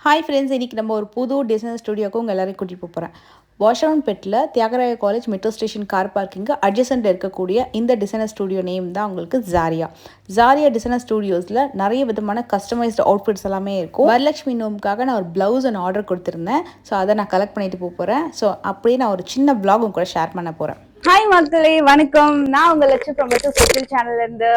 Hi friends, இன்றைக்கி நம்ம ஒரு புது டிசைன் ஸ்டுடியோக்கு உங்கள் எல்லோரையும் கூட்டிகிட்டு போகிறேன். வாஷர்மன்பேட்டில் Thyagaraya college metro station car பார்க்கிங்கு அட்ஜசன்ட் இருக்கக்கூடிய இந்த டிசைனர் ஸ்டுடியோ நேம் தான் உங்களுக்கு ஜாரியா டிசைனர் ஸ்டுடியோஸில் நிறைய விதமான கஸ்டமைஸ்டு அவுட்ஃபிட்ஸ் எல்லாமே இருக்கும். வரலட்சுமி நோம்புக்காக நான் ஒரு ப்ளவுஸ் அண்ட் ஆர்டர் கொடுத்துருந்தேன். ஸோ அதை நான் கலெக்ட் பண்ணிட்டு போகிறேன். ஸோ அப்படியே நான் ஒரு சின்ன வ்ளாக் உங்க கூட ஷேர் பண்ண போகிறேன். ஹாய் மக்களே, வணக்கம். நான் உங்க லட்சம் ப்ரொமேட்டோ ஸ்பெஷல் சேனல்ல இருந்து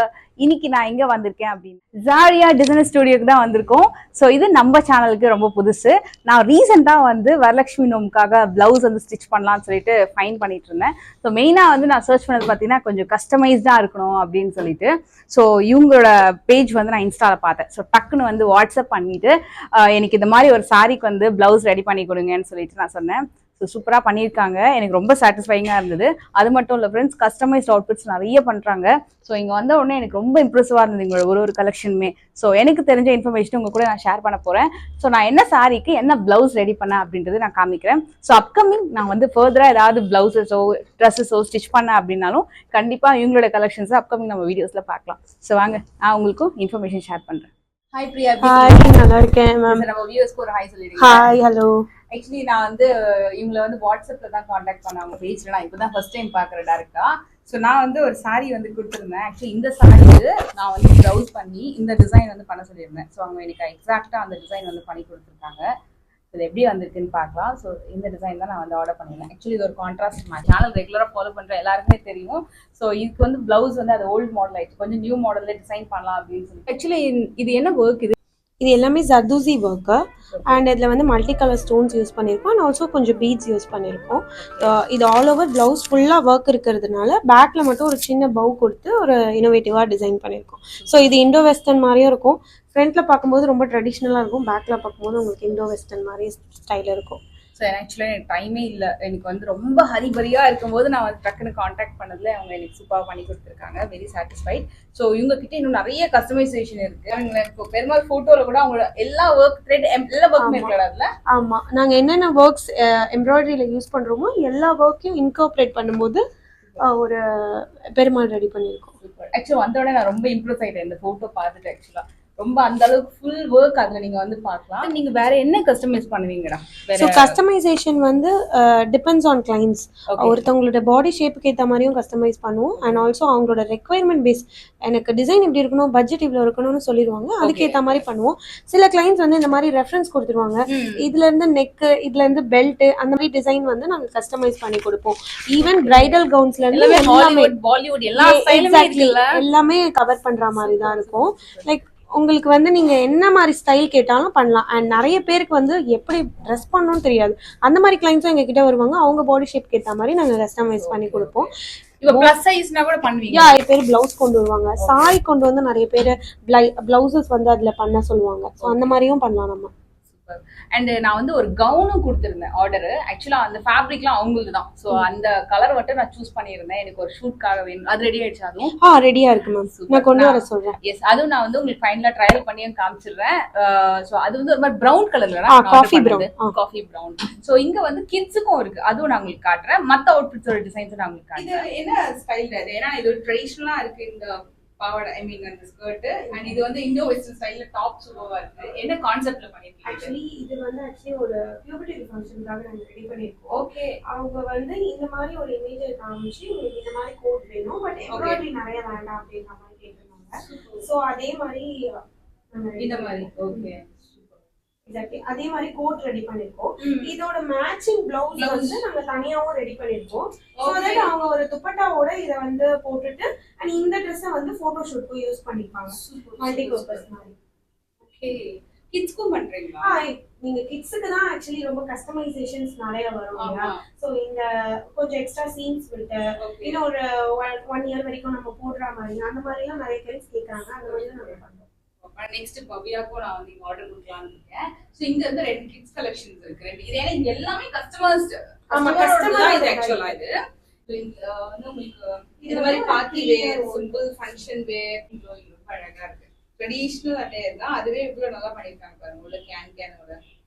இன்னைக்கு நான் எங்க வந்திருக்கேன் அப்படின்னு ஜாரியா டிசைனர் ஸ்டுடியோக்கு தான் வந்திருக்கோம். ஸோ இது நம்ம சேனலுக்கு ரொம்ப புதுசு. நான் ரீசெண்டா வந்து வரலட்சுமி நோமுக்காக பிளவுஸ் வந்து ஸ்டிச் பண்ணலாம்னு சொல்லிட்டு ஃபைன் பண்ணிட்டு இருந்தேன். ஸோ மெயினா வந்து நான் சர்ச் பண்ணது பார்த்தீங்கன்னா கொஞ்சம் கஸ்டமைஸ்டா இருக்கணும் அப்படின்னு சொல்லிட்டு ஸோ இவங்களோட பேஜ் வந்து நான் இன்ஸ்டால பார்த்தேன். ஸோ டக்குன்னு வந்து வாட்ஸ்அப் பண்ணிட்டு எனக்கு இந்த மாதிரி ஒரு சாரிக்கு வந்து பிளவுஸ் ரெடி பண்ணி கொடுங்கன்னு சொல்லிட்டு நான் சொன்னேன். ஸோ சூப்பராக பண்ணியிருக்காங்க. எனக்கு ரொம்ப சாட்டிஸ்ஃபைங்காக இருந்தது. அது மட்டும் இல்லை ஃப்ரெண்ட்ஸ், கஸ்டமைஸ்ட் அவுட்ஃபிட்ஸ் நிறைய பண்ணுறாங்க. ஸோ இங்கே வந்த உடனே எனக்கு ரொம்ப இம்ப்ரெசிவாக இருந்தது எங்களோட ஒரு கலெக்ஷனுமே. ஸோ எனக்கு தெரிஞ்ச இன்ஃபர்மேஷன் உங்க கூட நான் ஷேர் பண்ண போகிறேன். ஸோ நான் என்ன சாரிக்கு என்ன பிளவுஸ் ரெடி பண்ணேன் அப்படின்றது நான் காமிக்கிறேன். ஸோ அப்கமிங் நான் வந்து ஃபர்தராக ஏதாவது பிளவுஸஸோ ட்ரெஸ்ஸஸோ ஸ்டிச் பண்ணேன் அப்படின்னாலும் கண்டிப்பாக இவங்களோட கலெக்ஷன்ஸை அப்கமிங் நம்ம வீடியோஸில் பார்க்கலாம். ஸோ வாங்க, நான் உங்களுக்கும் இன்ஃபர்மேஷன் ஷேர் பண்ணுறேன். ஹாய் பிரியா. ஹாய், நல்லா இருக்கேன் மேம். நம்ம வியூவர்ஸ்க்கு ஒரு ஹாய் சொல்லிடுங்க. Hi, hello. ஆக்சுவலி நான் வந்து இவங்களை வந்து வாட்ஸ்அப்ல தான் காண்டாக்ட் பண்ண, அவங்க பேஜ்ல நான் இப்போதான் ஃபர்ஸ்ட் டைம் பாக்குறேன் டேரக்டா. ஸோ நான் வந்து ஒரு சாரீ வந்து கொடுத்துருந்தேன். ஆக்சுவலி இந்த சாரீக்கு நான் வந்து ப்ளவுஸ் பண்ணி இந்த டிசைன் வந்து பண்ண சொல்லியிருந்தேன். ஸோ அவங்க எனக்கு எக்ஸாக்டா அந்த டிசைன் வந்து பண்ணி கொடுத்துருக்காங்க. இது எப்படி வந்திருக்குன்னு பார்க்கலாம். ஸோ இந்த டிசைன் தான் நான் வந்து ஆர்டர் பண்ணியிருந்தேன். ஆக்சுவலி இது ஒரு கான்ட்ராஸ்ட் மேட்ச். சேனல் ரெகுலராக ஃபாலோ பண்ணுற எல்லாருக்குமே தெரியும். ஸோ இதுக்கு வந்து பிளவுஸ் வந்து அது ஓல்டு மாடல் ஆயிடுச்சு, கொஞ்சம் நியூ மாடல்ல டிசைன் பண்ணலாம் அப்படின்னு சொல்லி. ஆக்சுவலி இது என்ன ஒர்க்? இது எல்லாமே ஜர்தூசி ஒர்க்கு. அண்ட் இதில் வந்து மல்டி கலர் ஸ்டோன்ஸ் யூஸ் பண்ணியிருக்கோம். அண்ட் ஆல்சோ கொஞ்சம் பீட்ஸ் யூஸ் பண்ணியிருக்கோம். இது ஆல் ஓவர் ப்ளவுஸ் ஃபுல்லாக ஒர்க் இருக்கிறதுனால பேக்கில் மட்டும் ஒரு சின்ன பவு கொடுத்து ஒரு இனோவேட்டிவாக டிசைன் பண்ணியிருக்கோம். ஸோ இது இண்டோ வெஸ்டர்ன் மாதிரியும் இருக்கும். ஃப்ரண்ட்டில் பார்க்கும்போது ரொம்ப ட்ரெடிஷ்னலாக இருக்கும். பேக்கில் பார்க்கும்போது உங்களுக்கு இண்டோ வெஸ்டர்ன் மாதிரி ஸ்டைல் இருக்கும். ஸோ ஆக்சுவலாக எனக்கு டைமே இல்லை. எனக்கு வந்து ரொம்ப ஹரிபரியாக இருக்கும்போது நான் வந்து டக்குன்னு காண்டாக்ட் பண்ணதில் அவங்க எனக்கு சூப்பராக பண்ணி கொடுத்துருக்காங்க. Very satisfied. ஸோ இவங்க கிட்ட இன்னும் நிறைய கஸ்டமைசேஷன் இருக்கு. அவங்க இப்போ பெருமாள் ஃபோட்டோவில் கூட அவங்களோட எல்லா ஒர்க் த்ரெட் எல்லா ஒர்க்குமே இருக்கிற அதில். ஆமாம், நாங்கள் என்னென்ன ஒர்க்ஸ் எம்ப்ராய்டரியில் யூஸ் பண்ணுறோமோ எல்லா ஒர்க்கையும் இன்கார்பரேட் பண்ணும்போது ஒரு பெருமாள் ரெடி பண்ணியிருக்கோம். ஆக்சுவலாக வந்தோடனே நான் ரொம்ப இம்ப்ரெஸ் ஆகிட்டேன் இந்த ஃபோட்டோ பார்த்துட்டு. ஆக்சுவலாக ரொம்ப அந்த அளவுக்கு ஃபுல் ஒர்க் அதில் நீங்கள் வந்து பார்க்கலாம். நீங்கள் வேற என்ன கஸ்டமைஸ் பண்ணுவீங்கடா? ஸோ கஸ்டமைசேஷன் வந்து டிபெண்ட்ஸ் ஆன் கிளைண்ட்ஸ். ஒருத்தவங்களோட பாடி ஷேப்புக்கு ஏற்ற மாதிரியும் கஸ்டமைஸ் பண்ணுவோம். அண்ட் ஆல்சோ அவங்களோட ரெக்குவயர்மெண்ட் பேஸ், எனக்கு டிசைன் இப்படி இருக்கணும், பட்ஜெட் இவ்வளோ இருக்கணும்னு சொல்லிடுவாங்க. அதுக்கேற்ற மாதிரி பண்ணுவோம். சில கிளைண்ட்ஸ் வந்து இந்த மாதிரி ரெஃபரன்ஸ் கொடுத்துருவாங்க. இதுல இருந்து நெக்கு, இதுல இருந்து பெல்ட், அந்த மாதிரி டிசைன் வந்து நாங்கள் கஸ்டமைஸ் பண்ணி கொடுப்போம். ஈவன் பிரைடல் கவுன்ஸ்ல இருந்து எல்லாமே கவர் பண்ற மாதிரி தான் இருக்கும். லைக் உங்களுக்கு வந்து நீங்க என்ன மாதிரி ஸ்டைல் கேட்டாலும் பண்ணலாம். அண்ட் நிறைய பேருக்கு வந்து எப்படி ட்ரெஸ் பண்ணணும்னு தெரியாது. அந்த மாதிரி கிளைண்ட்ஸும் எங்ககிட்ட வருவாங்க. அவங்க பாடி ஷேப் கேட்ட மாதிரி நாங்க கஸ்டமைஸ் பண்ணி கொடுப்போம். நிறைய பேர் பிளவுஸ் கொண்டு வருவாங்க, சாரி கொண்டு வந்து நிறைய பேர் பிளவுசஸ் வந்து அதுல பண்ண சொல்லுவாங்க. ஸோ அந்த மாதிரியும் பண்ணலாம் நம்ம. அண்ட் நான் வந்து ஒரு கவுனும் கொடுத்துருந்தேன் ஆர்டர். ஆக்சுவலா அந்த ஃபேப்ரிக்லாம் அவங்களுக்கு தான். ஸோ அந்த கலர் மட்டும் நான் சூஸ் பண்ணியிருந்தேன். எனக்கு ஒரு ஷூட்காக வேணும். அது ரெடி ஆயிடுச்சு? அதுவும் ரெடியா இருக்கு மேம், நான் கொண்டு வர சொல்றேன். எஸ், அதுவும் நான் வந்து உங்களுக்கு ஃபைனலா ட்ரையல் பண்ணியும் காமிச்சிடுறேன். ஸோ அது வந்து ஒரு மாதிரி ப்ரௌன் கலர்ல, காஃபி ப்ரௌன். ஸோ இங்க வந்து கிட்ஸுக்கும் இருக்கு, அதுவும் நான் உங்களுக்கு காட்டுறேன். மத்த அவுட்ஃபிட்ஸோட டிசைன்ஸ் நான் உங்களுக்கு காட்டுறேன். இது என்ன ஸ்டைல் அது? ஏன்னா இது ஒரு ட்ரெடிஷனலா இருக்கு இந்த பாவாடை, ஐ மீன் அந்த ஸ்கர்ட். அண்ட் இது வந்து இண்டோ வெஸ்டர்ன் ஸ்டைல்ல டாப் சூப்பரா இருக்கு. என்ன கான்செப்ட்ல பண்ணிருக்கீங்க? ஆக்சுவலி இது வந்து ஒரு பியூபிலிட்டி ஃபங்க்ஷனுக்காக நாங்க ரெடி பண்ணிருக்கோம். ஓகே, அவங்க வந்து இந்த மாதிரி ஒரு இமேஜ் காமிச்சு உங்களுக்கு இந்த மாதிரி கோட் வேணும், பட் எம்ப்ராய்டரி நிறைய வேண்டாம் அப்படின்ற மாதிரி கேட்டிருந்தாங்க. சோ அதே மாதிரி இந்த மாதிரி ஓகே எக்ஸாக்ட்லி அதே மாதிரி கோட் ரெடி பண்ணிருக்கோம். இதோட மேட்சிங் பிளவுஸ் வந்து நாங்க தனியாவும் ரெடி பண்ணிருக்கோம். சோ தட் அவங்க ஒரு துப்பட்டாவோட இத வந்து போட்டுட்டு அண்ட் இந்த ட்ரெஸ்ஸை வந்து போட்டோ ஷூட்க்கு யூஸ் பண்ணிப்பாங்க. மல்டி பர்பஸ் மாதிரி. ஓகே, கிட்ஸ்க்கும் பண்றீங்களா? நீங்க கிட்ஸ்க்கு தான் ஆக்சுவலி ரொம்ப கஸ்டமைசேஷன்ஸ் நிறைய வரும். சோ இந்த கொஞ்சம் எக்ஸ்ட்ரா சீன்ஸ் விட்டு இன்னும் ஒரு 1 இயர் வரைக்கும் நம்ம போடுற மாதிரி அந்த மாதிரி எல்லாம் நிறைய கிட்ஸ் கேக்குறாங்க. அந்த மாதிரி தான் நாங்க பண்றோம். நெக்ஸ்ட் பவியாக்கும் நான் வந்து ஆர்டர் கொடுக்கலாம்னு இருக்கேன். சோ இங்க வந்து 2 கிட்ஸ் கலெக்ஷன்ஸ் இருக்கு. இது ஏன்னா இங்க எல்லாமே கஸ்டமர்ஸ் இது ஆக்சுவலா இது வந்து உங்களுக்கு இந்த மாதிரி பார்ட்டி வேர், சிம்பிள் ஃபங்க்ஷன் வேர், ரொம்ப அழகா இருக்கு. ட்ரெடிஷனல் அட்டையர் தான், அதுவே இவ்வளவு நல்லா பண்ணிருக்காங்க பாருங்க. உள்ள கேனோட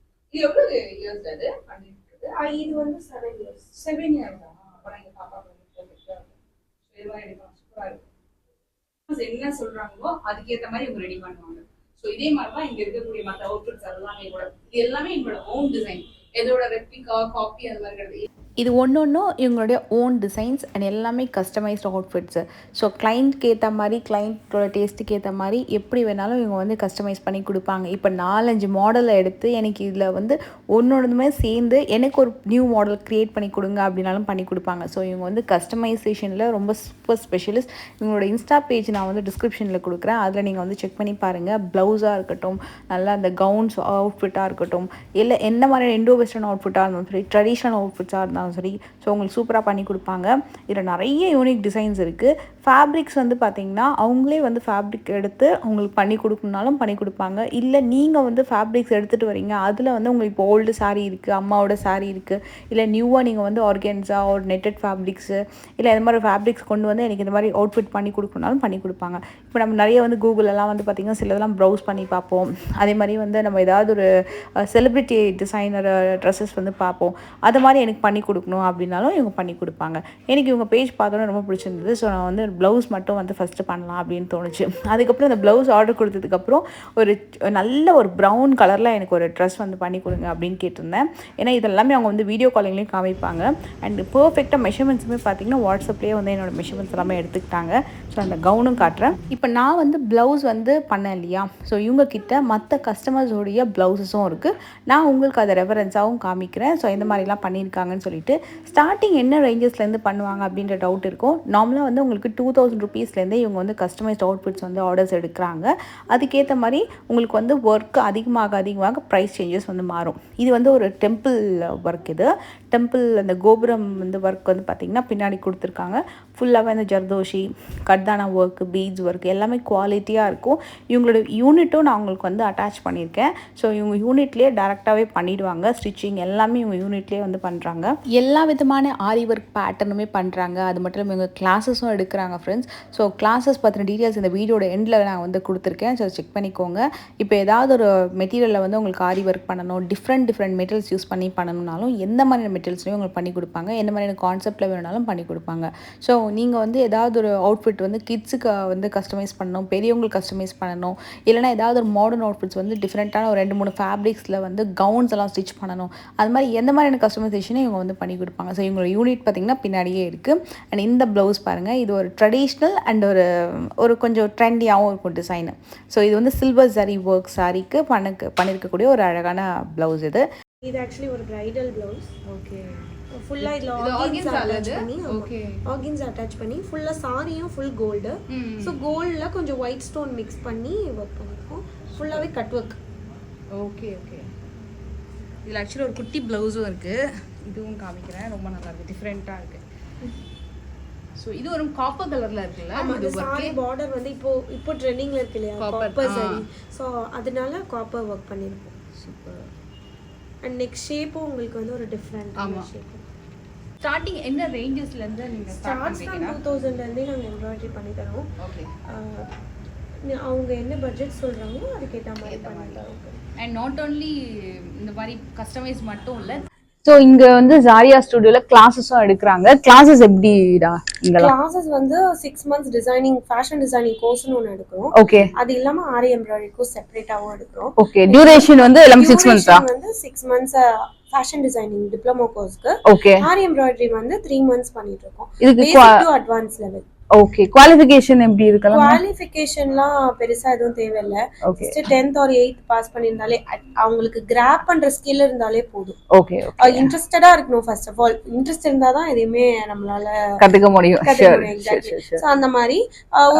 இது எவ்வளவு இயர்ஸ் அது பண்ணிருக்குது? இது வந்து 7 இயர்ஸ். 7 இயர்ஸ் தான். அப்புறம் எங்க பாப்பா வந்து சூப்பரா இருக்கு. என்ன சொல்றாங்களோ அதுக்கேற்ற மாதிரி இவங்க ரெடி பண்ணுவாங்க. ஸோ இதே மாதிரி தான் இங்க இருக்கக்கூடிய மற்ற அவுட்ஃபிட்ஸ் எல்லாமே கூட இது எல்லாமே என்னோட ஓன் டிசைன், எதோட ரெப்ளிகா காப்பி அந்த மாதிரி கிடையாது. இது ஒன்றும் இவங்களுடைய ஓன் டிசைன்ஸ் அண்ட் எல்லாமே கஸ்டமைஸ்டு அவுட்ஃபிட்ஸு. ஸோ கிளைண்ட்க்கு ஏற்ற மாதிரி கிளைண்ட்டோட டேஸ்ட்டுக்கு ஏற்ற மாதிரி எப்படி வேணாலும் இவங்க வந்து கஸ்டமைஸ் பண்ணி கொடுப்பாங்க. இப்போ 4-5 மாடலை எடுத்து எனக்கு இதில் வந்து ஒன்றொன்றுமே சேர்ந்து எனக்கு ஒரு நியூ மாடல் க்ரியேட் பண்ணி கொடுங்க அப்படின்னாலும் பண்ணி கொடுப்பாங்க. ஸோ இவங்க வந்து கஸ்டமைசேஷனில் ரொம்ப சூப்பர் ஸ்பெஷலிஸ்ட். இவங்களோட இன்ஸ்டா பேஜ் நான் வந்து டிஸ்கிரிப்ஷனில் கொடுக்குறேன், அதில் நீங்கள் வந்து செக் பண்ணி பாருங்கள். ப்ளவுஸாக இருக்கட்டும், நல்லா அந்த கவுன்ஸ் அவுட்ஃபிட்டாக இருக்கட்டும், இல்லை என்ன மாதிரி இண்டோ வெஸ்டர்ன் அவுட்ஃபிட்டாக இருந்தாலும் சரி, ட்ரெடிஷ்னல் அவுட்ஃபிட்ஸாக இருந்தாலும் சரி, ஸோ உங்களுக்கு சூப்பராக பண்ணி கொடுப்பாங்க. இதில் நிறைய யூனிக் டிசைன்ஸ் இருக்குது. ஃபேப்ரிக்ஸ் வந்து பார்த்திங்கன்னா அவங்களே வந்து ஃபேப்ரிக் எடுத்து உங்களுக்கு பண்ணி கொடுக்கணுனாலும் பண்ணி கொடுப்பாங்க. இல்லை நீங்கள் வந்து ஃபேப்ரிக்ஸ் எடுத்துகிட்டு வரீங்க, அதில் வந்து உங்களுக்கு இப்போ ஓல்டு சாரீ இருக்குது, அம்மாவோட சாரீ இருக்குது, இல்லை நியூவாக நீங்கள் வந்து ஆர்கன்ஸா ஒரு நெட்டட் ஃபேப்ரிக்ஸு இல்லை இந்த மாதிரி ஃபேப்ரிக்ஸ் கொண்டு வந்து எனக்கு இந்த மாதிரி அவுட்ஃபிட் பண்ணி கொடுக்கணுனாலும் பண்ணி கொடுப்பாங்க. இப்போ நம்ம நிறைய வந்து கூகுளெல்லாம் வந்து பார்த்திங்கன்னா சிலதெல்லாம் ப்ரௌஸ் பண்ணி பார்ப்போம். அதே மாதிரி வந்து நம்ம ஏதாவது ஒரு செலிப்ரிட்டி டிசைனர் ட்ரெஸ்ஸஸ் வந்து பார்ப்போம். அது மாதிரி எனக்கு பண்ணி கொடுக்கணும் அப்படின்னாலும் இவங்க பண்ணி கொடுப்பாங்க. எனக்கு இவங்க பேஜ் பார்த்தோன்னே ரொம்ப பிடிச்சிருந்தது. ஸோ நான் வந்து ப்ளவுஸ் மட்டும் வந்து ஃபஸ்ட்டு பண்ணலாம் அப்படின்னு தோணுச்சு. அதுக்கப்புறம் இந்த ப்ளவுஸ் ஆர்டர் கொடுத்ததுக்கப்புறம் ஒரு நல்ல ஒரு ப்ரௌன் கலரில் எனக்கு ஒரு ட்ரெஸ் வந்து பண்ணி கொடுங்க அப்படின்னு கேட்டிருந்தேன். ஏன்னா இதெல்லாமே அவங்க வந்து வீடியோ காலிங்லேயும் காமிப்பாங்க. அண்ட் பர்ஃபெக்டாக மெஷர்மெண்ட்ஸுமே பார்த்திங்கன்னா வாட்ஸ்அப்லேயே வந்து என்னோடய மெஷர்மெண்ட்ஸ் எல்லாமே எடுத்துக்கிட்டாங்க. ஸோ அந்த கவுனும் காட்டுறேன். இப்போ நான் வந்து ப்ளவுஸ் வந்து பண்ணேன் இல்லையா, ஸோ இவங்கக்கிட்ட மற்ற கஸ்டமர்ஸோடைய ப்ளவுஸஸும் இருக்குது. நான் உங்களுக்கு அதை ரெஃபரன்ஸாகவும் காமிக்கிறேன். ஸோ இந்த மாதிரிலாம் பண்ணியிருக்காங்கன்னு சொல்லிட்டு ஸ்டார்டிங் என்ன ரேஞ்சஸ்லேருந்து பண்ணுவாங்க அப்படின்ற டவுட் இருக்கும். நார்மலாக வந்து உங்களுக்கு 2000 ருபீஸ்லேருந்தே இவங்க வந்து கஸ்டமைஸ்ட் அவுட்ஃபிட்ஸ் வந்து ஆர்டர்ஸ் எடுக்கிறாங்க. அதுக்கேற்ற மாதிரி உங்களுக்கு வந்து ஒர்க் அதிகமாக ப்ரைஸ் சேஞ்சஸ் வந்து மாறும். இது வந்து ஒரு டெம்பிள் ஒர்க். இது டெம்பிள் அந்த கோபுரம் வந்து ஒர்க் வந்து பார்த்திங்கன்னா பின்னாடி கொடுத்துருக்காங்க. ஃபுல்லாகவே அந்த ஜர்தோஷி கர்தானா ஒர்க், பீட்ஸ் ஒர்க் எல்லாமே குவாலிட்டியாக இருக்கும். இவங்களோட யூனிட்டும் நான் உங்களுக்கு வந்து அட்டாச் பண்ணியிருக்கேன். ஸோ இவங்க யூனிட்லேயே டேரெக்டாகவே பண்ணிவிடுவாங்க. ஸ்டிச்சிங் எல்லாமே இவங்க யூனிட்லேயே வந்து பண்ணுறாங்க. எல்லா விதமான ஆரி ஒர்க் பேட்டர்னுமே பண்ணுறாங்க. அது மட்டும் இல்லாமல் இவங்க கிளாஸஸும் எடுக்கிறாங்க ஃப்ரெண்ட்ஸ். ஸோ கிளாஸஸ் பற்றின டீட்டெயில்ஸ் இந்த வீடியோட எண்டில் நான் வந்து கொடுத்துருக்கேன். ஸோ செக் பண்ணிக்கோங்க. இப்போ ஏதாவது ஒரு மெட்டீரியலில் வந்து உங்களுக்கு ஆரி ஒர்க் பண்ணணும், டிஃப்ரெண்ட் மெட்டீரியல்ஸ் யூஸ் பண்ணி பண்ணணும்னாலும் எந்த மாதிரியான மெட்டீரியல்ஸ்லையும் உங்களுக்கு பண்ணி கொடுப்பாங்க. எந்த மாதிரியான கான்செப்டில் வேணுனாலும் பண்ணி கொடுப்பாங்க. ஸோ நீங்கள் வந்து ஏதாவது ஒரு அவுட்ஃபிட் வந்து கிட்ஸுக்கு வந்து கஸ்டமைஸ் பண்ணணும், பெரியவங்களுக்கு கஸ்டமைஸ் பண்ணணும், இல்லைனா ஏதாவது ஒரு மாடர்ன் அவுட்ஃபிட்ஸ் வந்து டிஃப்ரெண்ட்டான ஒரு 2-3 ஃபேப்ரிக்ஸில் வந்து கவுன்ஸ் எல்லாம் ஸ்டிச் பண்ணணும், அது மாதிரி எந்த மாதிரியான கஸ்டமைசேஷனை இவங்க வந்து பண்ணி கொடுப்பாங்க. ஸோ இவங்களோட யூனிட் பார்த்திங்கன்னா பின்னாடியே இருக்குது. அண்ட் இந்த ப்ளவுஸ் பாருங்கள், இது ஒரு ட்ரெடிஷ்னல் அண்ட் ஒரு கொஞ்சம் ட்ரெண்டியாகவும் இருக்கும் டிசைனு. ஸோ இது வந்து சில்வர் ஜரி ஒர்க் சாரீக்கு பண்ணியிருக்கக்கூடிய ஒரு அழகான ப்ளவுஸ். இது ஆக்சுவலி ஒரு பிரைடல் ப்ளவுஸ். ஓகே, ஃபுல்லாக இதில் ஆர்கன்ஸ் அட்டாச் பண்ணி ஃபுல்லாக சாரியும் ஃபுல் கோல்டு. ஸோ கோல்டில் கொஞ்சம் ஒயிட் ஸ்டோன் மிக்ஸ் பண்ணி ஒர்க் பண்ணியிருக்கோம். ஃபுல்லாகவே கட் ஒர்க். ஓகே. இதில் ஆக்சுவலி ஒரு குட்டி ப்ளவுஸும் இருக்குது. இதுவும் காமிக்கிறேன். ரொம்ப நல்லா இருக்குது, டிஃப்ரெண்ட்டாக இருக்குது. ஸோ இது ஒரு காப்பர் கலரில் இருக்குல்ல. இது சாரி பார்டர் வந்து இப்போ ட்ரெண்டிங்கில் இருக்கு இல்லையா, காப்பர் சாரி. ஸோ அதனால காப்பர் ஒர்க் பண்ணியிருக்கோம். சூப்பர். அண்ட் நெக்ஸ்ட் ஷேப்பும் உங்களுக்கு வந்து ஒரு டிஃப்ரெண்ட் ஷேப். ஸ்டார்டிங் என்ன ரேஞ்சஸ்லேருந்து நீங்கள் ஸ்டார்ட்ஸ் தான் 2000லேருந்தே நாங்கள் எம்ப்ராய்டரி பண்ணி தரோம். ஓகே, அவங்க என்ன பட்ஜெட் சொல்கிறாங்களோ அதுக்கேற்ற மாதிரி பண்ணி தரோம். அண்ட் நாட் ஓன்லி இந்த மாதிரி கஸ்டமைஸ் மட்டும் இல்லை. ஸோ இங்க வந்து ஜாரியா ஸ்டுடியோல கிளாஸஸும் எடுக்கிறாங்க. கிளாஸஸ் எப்படிடா? கிளாஸஸ் வந்து 6 months டிசைனிங், ஃபேஷன் டிசைனிங் கோர்ஸ்னு ஒன்று எடுக்கிறோம். ஓகே. அது இல்லாம ஆரி எம்ப்ராய்டரி கோர்ஸ் செப்பரேட்டாவும் எடுக்கிறோம். ஓகே. டியூரேஷன் வந்து எல்லாமே 6 months வந்து 6 months ஃபேஷன் டிசைனிங் டிப்ளமோ கோர்ஸ்க்கு. ஓகே. ஆரி எம்ப்ராய்டரி வந்து 3 months பண்ணிட்டு இருக்கோம். இதுக்கு basic to advance level. Okay. Qualification எப்படி இருக்கலாம்? குவாலிஃபிகேஷன்லாம் பெருசா எதுவும் தேவையில்ல. Just 10th or 8th pass பண்ணிருந்தாலே, அவங்களுக்கு கிராப் பண்ற ஸ்கில் இருந்தாலே போதும். ஓகே. இன்ட்ரெஸ்டடா இருக்கணும். ஃபர்ஸ்ட் ஆஃப் ஆல் இன்ட்ரெஸ்ட் இருந்தா தான் எதையுமே நம்மளால கத்துக்க முடியும். சோ அந்த மாதிரி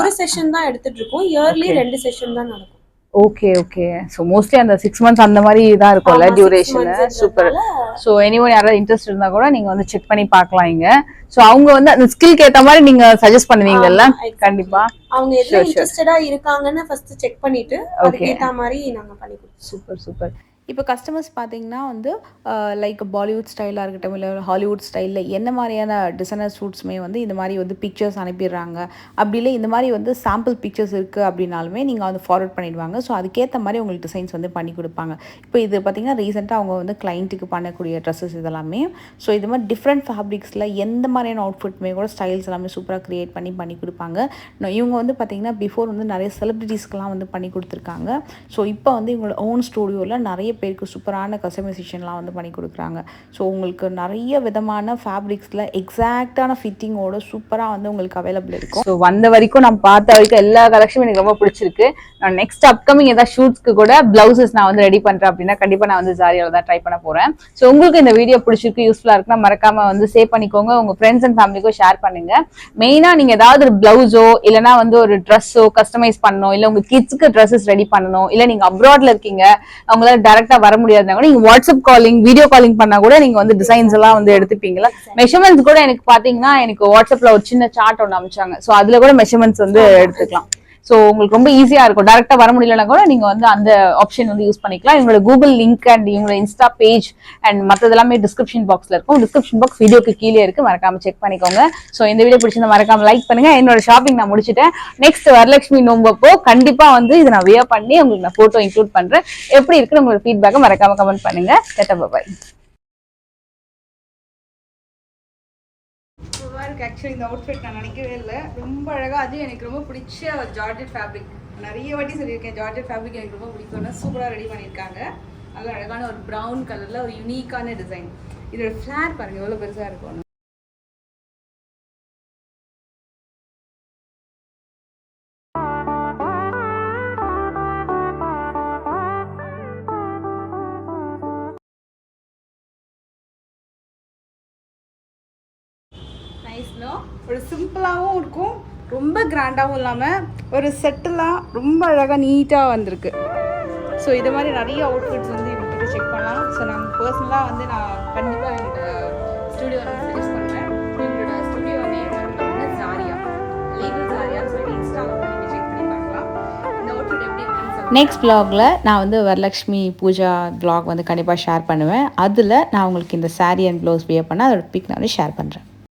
ஒரு செஷன் தான் எடுத்துட்டு இருக்கோம். இயர்லி 2 செஷன் தான் நடக்கும். ஓகே. ஸோ மோஸ்ட்லி அந்த 6 months அந்த மாதிரி தான் இருக்கும்ல டியூரேஷன். சூப்பர். ஸோ எனிவன் யாராவது இன்ட்ரெஸ்ட் இருந்தா கூட நீங்க வந்து செக் பண்ணி பார்க்கலாம் இங்க. ஸோ அவங்க வந்து அந்த ஸ்கில்க்கு ஏற்ற மாதிரி நீங்க சஜஸ்ட் பண்ணுவீங்கல்ல? கண்டிப்பா. அவங்க எதுல இன்ட்ரெஸ்டடா இருக்காங்கன்னு ஃபர்ஸ்ட் செக் பண்ணிட்டு அதுக்கு ஏத்த மாதிரி நாங்க பண்ணி கொடுப்போம். சூப்பர். இப்போ கஸ்டமர்ஸ் பார்த்தீங்கன்னா வந்து லைக் பாலிவுட் ஸ்டைலாக இருக்கட்டும் இல்லை ஹாலிவுட் ஸ்டைலில் என்ன மாதிரியான டிசைனர் சூட்ஸுமே வந்து இந்த மாதிரி வந்து பிக்சர்ஸ் அனுப்பிடுறாங்க. அப்படி இல்லை இந்த மாதிரி வந்து சாம்பிள் பிக்சர்ஸ் இருக்குது அப்படின்னாலுமே நீங்கள் வந்து ஃபார்வர்ட் பண்ணிடுவாங்க. ஸோ அதுக்கேற்ற மாதிரி உங்களுக்கு டிசைன்ஸ் வந்து பண்ணி கொடுப்பாங்க. இப்போ இது பார்த்திங்கன்னா ரீசெண்டாக அவங்க வந்து கிளைண்ட்டுக்கு பண்ணக்கூடிய ட்ரெஸ்ஸஸ் இதெல்லாமே. ஸோ இது மாதிரி டிஃப்ரெண்ட் ஃபேப்ரிக்ஸில் எந்த மாதிரியான அவுட்ஃபிட்மே கூட ஸ்டைல்ஸ் எல்லாமே சூப்பராக க்ரியேட் பண்ணி கொடுப்பாங்க. இவங்க வந்து பார்த்திங்கன்னா பிஃபோர் வந்து நிறைய செலிப்ரிட்டிஸ்க்கெலாம் வந்து பண்ணி கொடுத்துருக்காங்க. ஸோ இப்போ வந்து இவங்களோட ஓன் ஸ்டூடியோவில் நிறைய பேருக்கு சூப்பரான கஸ்டமைசேஷன்லாம் வந்து பண்ணி கொடுக்குறாங்க. ஸோ உங்களுக்கு நிறைய விதமான ஃபேப்ரிக்ஸில் எக்ஸாக்டான ஃபிட்டிங்கோட சூப்பராக வந்து உங்களுக்கு அவைலபிள் இருக்கும். ஸோ வந்த வரைக்கும் நான் பார்த்த வரைக்கும் எல்லா கலெக்ஷனும் எனக்கு ரொம்ப பிடிச்சிருக்கு. நான் நெக்ஸ்ட் அப்கமிங் ஏதாவது ஷூட்ஸ்க்கு கூட பிளவுசஸ் நான் வந்து ரெடி பண்றேன் அப்படின்னா கண்டிப்பா நான் வந்து ஜாரியால தான் ட்ரை பண்ண போறேன். ஸோ உங்களுக்கு இந்த வீடியோ பிடிச்சிருக்கு, யூஸ்ஃபுல்லா இருக்குன்னா மறக்காம வந்து சேவ் பண்ணிக்கோங்க, உங்க ஃப்ரெண்ட்ஸ் அண்ட் ஃபேமிலிக்கும் ஷேர் பண்ணுங்க. மெயினா நீங்க ஏதாவது ஒரு பிளவுஸோ இல்லைன்னா வந்து ஒரு ட்ரெஸ்ஸோ கஸ்டமைஸ் பண்ணணும், இல்ல உங்க கிட்ஸ்க்கு ட்ரெஸ்ஸஸ் ரெடி பண்ணணும், இல்ல நீங்க அப்ராட்ல இருக்கீங்க அவங்களால டைரக்டா வர முடியாதுன்னா கூட நீங்க வாட்ஸ்அப் காலிங் வீடியோ காலிங் பண்ணா கூட நீங்க வந்து டிசைன்ஸ் எல்லாம் வந்து எடுத்துப்பீங்களா. மெஷர்மெண்ட்ஸ் கூட எனக்கு பாத்தீங்கன்னா எனக்கு வாட்ஸ்அப்ல ஒரு சின்ன சார்ட் ஒன்று அமைச்சாங்க. ஸோ அதுல கூட மெஷர்மெண்ட்ஸ் வந்து எடுத்துக்கலாம். ஸோ உங்களுக்கு ரொம்ப ஈஸியா இருக்கும். டேரக்டா வர முடியலன்னா கூட நீங்க வந்து அந்த ஆப்ஷன் வந்து யூஸ் பண்ணிக்கலாம். இவங்களோட கூகுள் லிங்க் அண்ட் இவங்களோட இன்ஸ்டா பேஜ் அண்ட் மற்றது எல்லாமே டிஸ்கிரிப்ஷன் பாக்ஸ்ல இருக்கும். டிஸ்கிரிப்ஷன் பாக்ஸ் வீடியோக்கு கீழே இருக்கு, மறக்காம செக் பண்ணிக்கோங்க. ஸோ இந்த வீடியோ பிடிச்சிருந்தா மறக்காம லைக் பண்ணுங்க. என்னோட ஷாப்பிங் நான் முடிச்சிட்டேன். நெக்ஸ்ட் வரலட்சுமி நோம்பப்போ கண்டிப்பா வந்து இதை நான் வியர் பண்ணி உங்களுக்கு நான் போட்டோ இன்க்ளூட் பண்றேன். எப்படி இருக்குன்னு உங்களோட ஃபீட்பேக்கை மறக்காம கமெண்ட் பண்ணுங்க. பாய். ஆக்சுவலி இந்த அவுட்ஃபிட் நான் நினைக்கவே இல்லை, ரொம்ப அழகாக. அதுவும் எனக்கு ரொம்ப பிடிச்ச ஜார்ஜெட் ஃபேப்ரிக். நிறைய வாட்டி சொல்லியிருக்கேன் ஜார்ஜெட் ஃபேப்ரிக் எனக்கு ரொம்ப பிடிக்கும்னா சூப்பராக ரெடி பண்ணியிருக்காங்க. நல்ல அழகான ஒரு ப்ரௌன் கலரில் ஒரு யூனிக்கான டிசைன். இதோட ஃப்ளேர் பாருங்கள் எவ்வளோ பெருசாக இருக்கும். ஒரு சிம்பிளாகவும் இருக்கும், ரொம்ப கிராண்டாகவும் இல்லாமல் ஒரு செட்டிலாக ரொம்ப அழகாக நீட்டாக வந்திருக்கு. ஸோ இது மாதிரி நிறைய அவுட்ஃபிட்ஸ் வந்து இவங்ககிட்ட செக் பண்ணலாம். ஸோ நான் பர்சனலாக வந்து நான் கண்டிப்பாக என்னோட ஸ்டுடியோவில் சஜஸ்ட் பண்ணுறேன். என்னோட ஸ்டுடியோ நேம் வந்து ஜாரியா, லீகல் ஜாரியான்னு சொல்லி இன்ஸ்டாவில் நீங்கள் செக் பண்ணி பார்க்கலாம். இந்த அவுட்ஃபிட் எப்படி இருக்குன்னு நெக்ஸ்ட் வ்ளாகில் நான் வந்து வரலட்சுமி பூஜா வ்ளாக் வந்து கண்டிப்பாக ஷேர் பண்ணுவேன். அதில் நான் உங்களுக்கு இந்த சாரீ அண்ட் ப்ளவுஸ் வியர் பண்ண அதோட பிக் நான் வந்து ஷேர் பண்ணுறேன்.